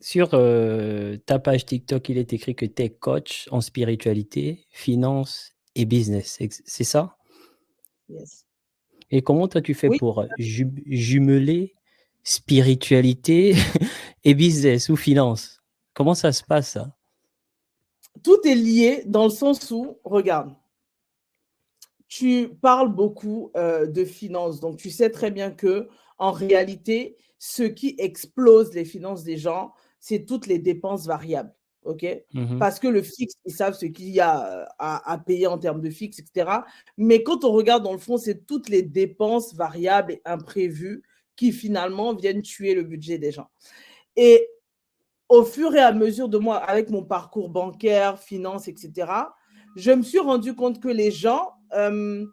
Sur ta page TikTok, il est écrit que tu es coach en spiritualité, finance et business. C'est ça? Yes. Et comment toi tu fais Oui, pour jumeler spiritualité et business ou finance? Comment ça se passe ça? tout est lié dans le sens où, regarde, tu parles beaucoup de finances, donc tu sais très bien que en réalité, ce qui explose les finances des gens, c'est toutes les dépenses variables, ok? Mhm, Parce que le fixe, ils savent ce qu'il y a à payer en termes de fixe, etc. Mais quand on regarde dans le fond, c'est toutes les dépenses variables et imprévues qui finalement viennent tuer le budget des gens. Et au fur et à mesure de moi, avec mon parcours bancaire, finance, etc., je me suis rendu compte que les gens, comment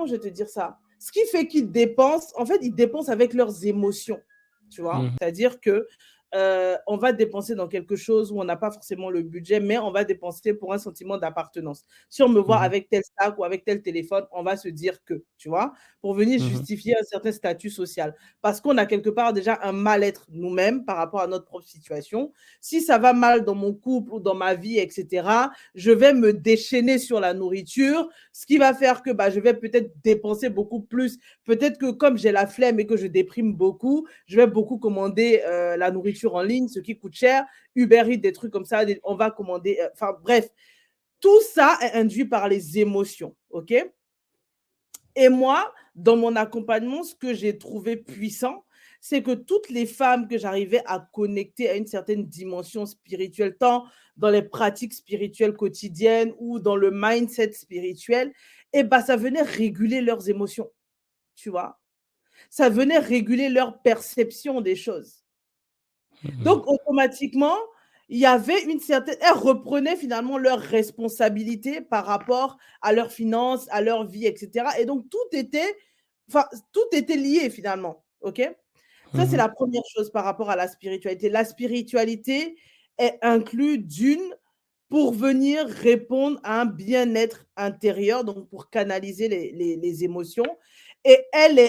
je vais te dire ça? Ce qui fait qu'ils dépensent, en fait, ils dépensent avec leurs émotions, tu vois? mhm, C'est-à-dire que on va dépenser dans quelque chose où on n'a pas forcément le budget, mais on va dépenser pour un sentiment d'appartenance. Si on me voit mhm, avec tel sac ou avec tel téléphone, on va se dire que, tu vois, pour venir mhm, justifier un certain statut social. Parce qu'on a quelque part déjà un mal-être nous-mêmes par rapport à notre propre situation. Si ça va mal dans mon couple ou dans ma vie, etc., je vais me déchaîner sur la nourriture, ce qui va faire que je vais peut-être dépenser beaucoup plus. Peut-être que comme j'ai la flemme et que je déprime beaucoup, je vais beaucoup commander la nourriture en ligne, ce qui coûte cher. Uber Eats, des trucs comme ça, on va commander. Enfin bref, tout ça est induit par les émotions, ok? Et moi, dans mon accompagnement, ce que j'ai trouvé puissant, c'est que toutes les femmes que j'arrivais à connecter à une certaine dimension spirituelle, tant dans les pratiques spirituelles quotidiennes ou dans le mindset spirituel, ça venait réguler leurs émotions, tu vois. Ça venait réguler leur perception des choses. mhm, Donc, automatiquement, il y avait une certaine. Elles reprenaient finalement leurs responsabilités par rapport à leurs finances, à leur vie, etc. Et donc, tout était lié finalement. OK? Ça, c'est mhm, la première chose par rapport à la spiritualité. La spiritualité est inclue d'une pour venir répondre à un bien-être intérieur, donc pour canaliser les émotions. Et elle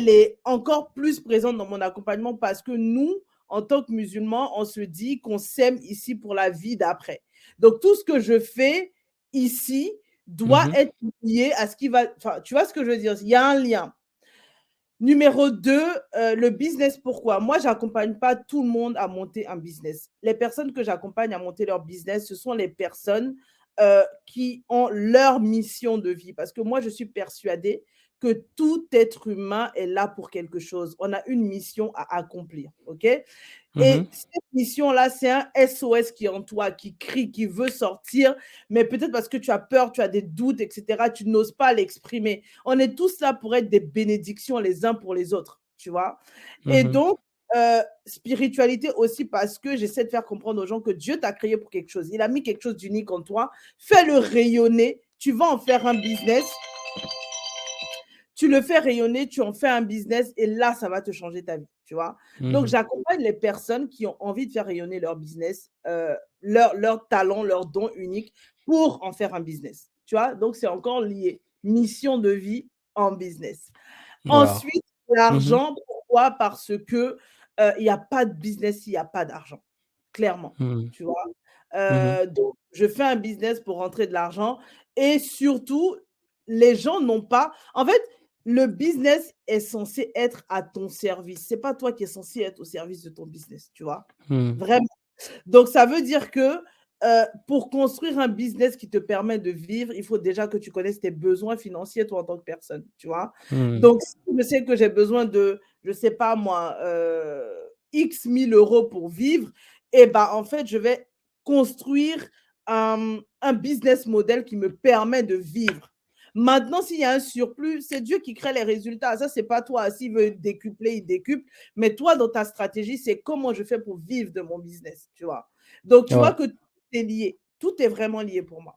est encore plus présente dans mon accompagnement parce que nous, en tant que musulmans, on se dit qu'on s'aime ici pour la vie d'après. Donc, tout ce que je fais ici doit mhm, être lié à ce qui va. Enfin, tu vois ce que je veux dire? Il y a un lien. Numéro 2, le business, pourquoi? Moi, j'accompagne pas tout le monde à monter un business. Les personnes que j'accompagne à monter leur business, ce sont les personnes qui ont leur mission de vie. Parce que moi, je suis persuadée que tout être humain est là pour quelque chose. On a une mission à accomplir, OK? mhm. Et cette mission-là, c'est un SOS qui est en toi, qui crie, qui veut sortir, mais peut-être parce que tu as peur, tu as des doutes, etc., tu n'oses pas l'exprimer. On est tous là pour être des bénédictions les uns pour les autres, tu vois. Et Mhm. donc, spiritualité aussi parce que j'essaie de faire comprendre aux gens que Dieu t'a créé pour quelque chose. Il a mis quelque chose d'unique en toi. Fais-le rayonner. Tu vas en faire un business. Tu le fais rayonner, tu en fais un business et là, ça va te changer ta vie, tu vois. Donc, Mhm. j'accompagne les personnes qui ont envie de faire rayonner leur business, leur talent, leur don unique pour en faire un business, tu vois. Donc, c'est encore lié. Mission de vie en business. Wow. Ensuite, Mhm, l'argent, pourquoi? Parce que il n'y a pas de business s'il n'y a pas d'argent, clairement, mhm, tu vois. mhm, Donc, je fais un business pour rentrer de l'argent et surtout, les gens n'ont pas. En fait, le business est censé être à ton service. C'est pas toi qui es censé être au service de ton business, tu vois? mhm, Vraiment. Donc ça veut dire que, pour construire un business qui te permet de vivre, il faut déjà que tu connaisses tes besoins financiers, toi, en tant que personne, tu vois? mhm, Donc si je sais que j'ai besoin de, je sais pas moi, X 1000 € pour vivre en fait, je vais construire un business model qui me permet de vivre. Maintenant, s'il y a un surplus, c'est Dieu qui crée les résultats. Ça, c'est pas toi. S'il veut décupler, il décuple. Mais toi, dans ta stratégie, c'est comment je fais pour vivre de mon business, tu vois. Donc, tu vois ouais. que tout est lié. Tout est vraiment lié pour moi.